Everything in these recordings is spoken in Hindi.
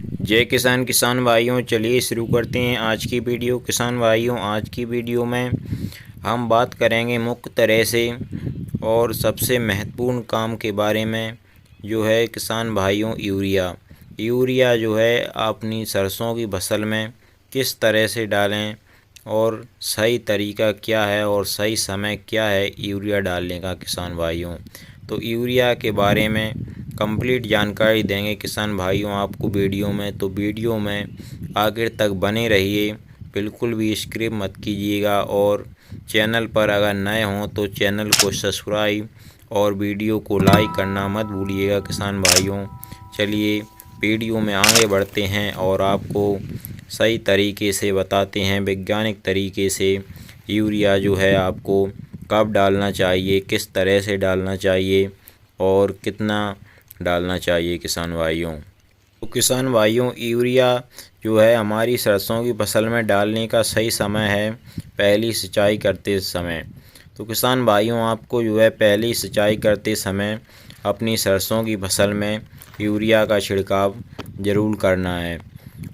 जय किसान। किसान भाइयों, चलिए शुरू करते हैं आज की वीडियो। किसान भाइयों, आज की वीडियो में हम बात करेंगे मुख्य तरह से और सबसे महत्वपूर्ण काम के बारे में, जो है किसान भाइयों यूरिया जो है अपनी सरसों की फसल में किस तरह से डालें और सही तरीका क्या है और सही समय क्या है यूरिया डालने का। किसान भाइयों, तो यूरिया के बारे में कंप्लीट जानकारी देंगे किसान भाइयों आपको वीडियो में आखिर तक बने रहिए, बिल्कुल भी स्किप मत कीजिएगा। और चैनल पर अगर नए हों तो चैनल को सब्सक्राइब और वीडियो को लाइक करना मत भूलिएगा किसान भाइयों। चलिए वीडियो में आगे बढ़ते हैं और आपको सही तरीके से बताते हैं, वैज्ञानिक तरीके से यूरिया जो है आपको कब डालना चाहिए, किस तरह से डालना चाहिए और कितना डालना चाहिए किसान भाइयों। तो किसान भाइयों, यूरिया जो है हमारी सरसों की फसल में डालने का सही समय है पहली सिंचाई करते समय। तो किसान भाइयों, आपको जो है पहली सिंचाई करते समय अपनी सरसों की फसल में यूरिया का छिड़काव ज़रूर करना है।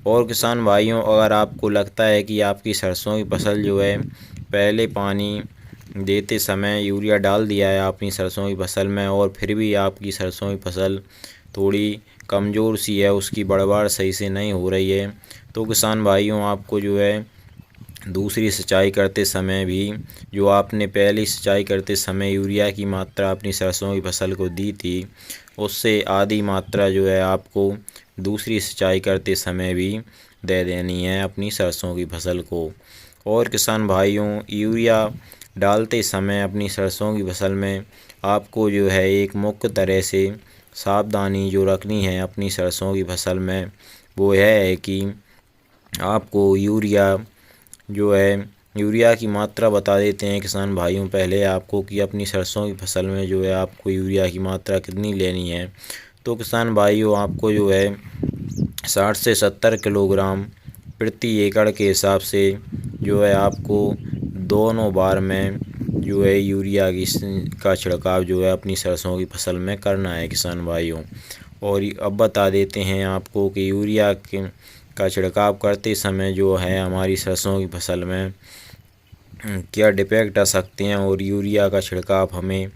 और किसान भाइयों, अगर आपको लगता है कि आपकी सरसों की फसल जो है पहले पानी देते समय यूरिया डाल दिया है अपनी सरसों की फसल में और फिर भी आपकी सरसों की फसल थोड़ी कमज़ोर सी है, उसकी बढ़वाड़ सही से नहीं हो रही है, तो किसान भाइयों आपको जो है दूसरी सिंचाई करते समय भी जो आपने पहली सिंचाई करते समय यूरिया की मात्रा अपनी सरसों की फसल को दी थी, उससे आधी मात्रा जो है आपको दूसरी सिंचाई करते समय भी दे देनी है अपनी सरसों की फसल को। और किसान भाइयों, यूरिया डालते समय अपनी सरसों की फसल में आपको जो है एक मुख्य तरह से सावधानी जो रखनी है अपनी सरसों की फसल में, वो यह है कि आपको यूरिया की मात्रा बता देते हैं किसान भाइयों पहले आपको कि अपनी सरसों की फसल में जो है आपको यूरिया की मात्रा कितनी लेनी है। तो किसान भाइयों, आपको जो है 60 से 70 किलोग्राम प्रति एकड़ के हिसाब से जो है आपको दोनों बार में जो है यूरिया का छिड़काव जो है अपनी सरसों की फसल में करना है किसान भाइयों। और अब बता देते हैं आपको कि यूरिया का छिड़काव करते समय जो है हमारी सरसों की फसल में क्या डिफेक्ट आ सकते हैं और यूरिया का छिड़काव हमें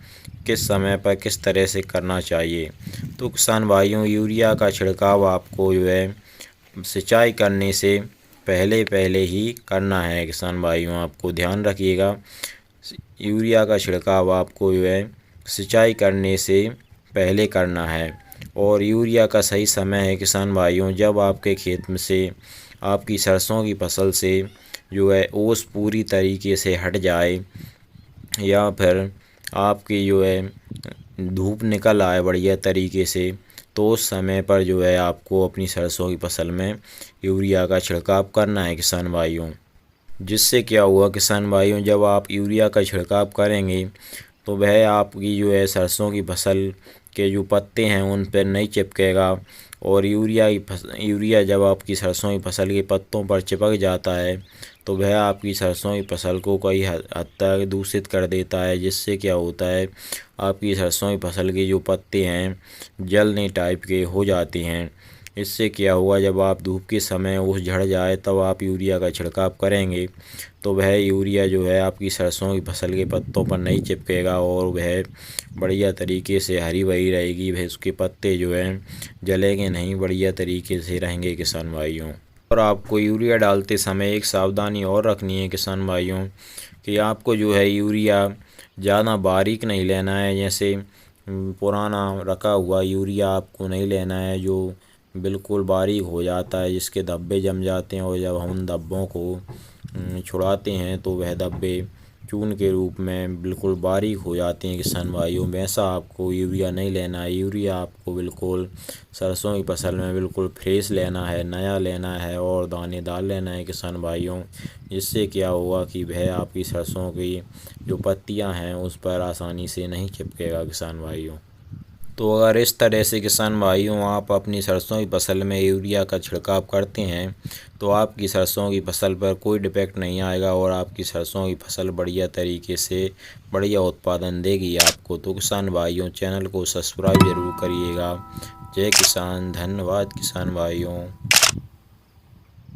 किस समय पर किस तरह से करना चाहिए। तो किसान भाइयों, यूरिया का छिड़काव आपको जो है सिंचाई करने से पहले ही करना है किसान भाइयों, आपको ध्यान रखिएगा। यूरिया का छिड़काव आपको जो है सिंचाई करने से पहले करना है। और यूरिया का सही समय है किसान भाइयों जब आपके खेत में से आपकी सरसों की फसल से जो है ओस पूरी तरीके से हट जाए या फिर आपकी जो है धूप निकल आए बढ़िया तरीके से, तो उस समय पर जो है आपको अपनी सरसों की फसल में यूरिया का छिड़काव करना है किसान भाइयों। जिससे क्या हुआ किसान भाइयों, जब आप यूरिया का छिड़काव करेंगे तो वह आपकी जो है सरसों की फसल के जो पत्ते हैं उन पर नहीं चिपकेगा। और यूरिया जब आपकी सरसों की फसल के पत्तों पर चिपक जाता है तो वह आपकी सरसों की फसल को कई हद तक दूषित कर देता है। जिससे क्या होता है, आपकी सरसों की फसल के जो पत्ते हैं जलने टाइप के हो जाते हैं। इससे क्या हुआ, जब आप धूप के समय ओस झड़ जाए तब आप यूरिया का छिड़काव करेंगे तो वह यूरिया जो है आपकी सरसों की फसल के पत्तों पर नहीं चिपकेगा और वह बढ़िया तरीके से हरी भरी रहेगी, वह उसके पत्ते जो हैं जलेंगे नहीं, बढ़िया तरीके से रहेंगे किसान भाइयों। और आपको यूरिया डालते समय एक सावधानी और रखनी है किसान भाइयों कि आपको जो है यूरिया ज़्यादा बारीक नहीं लेना है। जैसे पुराना रखा हुआ यूरिया आपको नहीं लेना है जो बिल्कुल बारीक हो जाता है, जिसके धब्बे जम जाते हैं और जब हम उन धब्बों को छुड़ाते हैं तो वह धब्बे चून के रूप में बिल्कुल बारीक हो जाते हैं किसान भाइयों। वैसा आपको यूरिया नहीं लेना है। यूरिया आपको बिल्कुल सरसों की फसल में बिल्कुल फ्रेश लेना है, नया लेना है और दानेदार लेना है किसान भाइयों। जिससे क्या होगा कि वह आपकी सरसों की जो पत्तियां हैं उस पर आसानी से नहीं चिपकेगा किसान भाइयों। तो अगर इस तरह से किसान भाइयों आप अपनी सरसों की फसल में यूरिया का छिड़काव करते हैं तो आपकी सरसों की फसल पर कोई डिफेक्ट नहीं आएगा और आपकी सरसों की फसल बढ़िया तरीके से बढ़िया उत्पादन देगी आपको। तो किसान भाइयों, चैनल को सब्सक्राइब ज़रूर करिएगा जय किसान। धन्यवाद किसान भाइयों।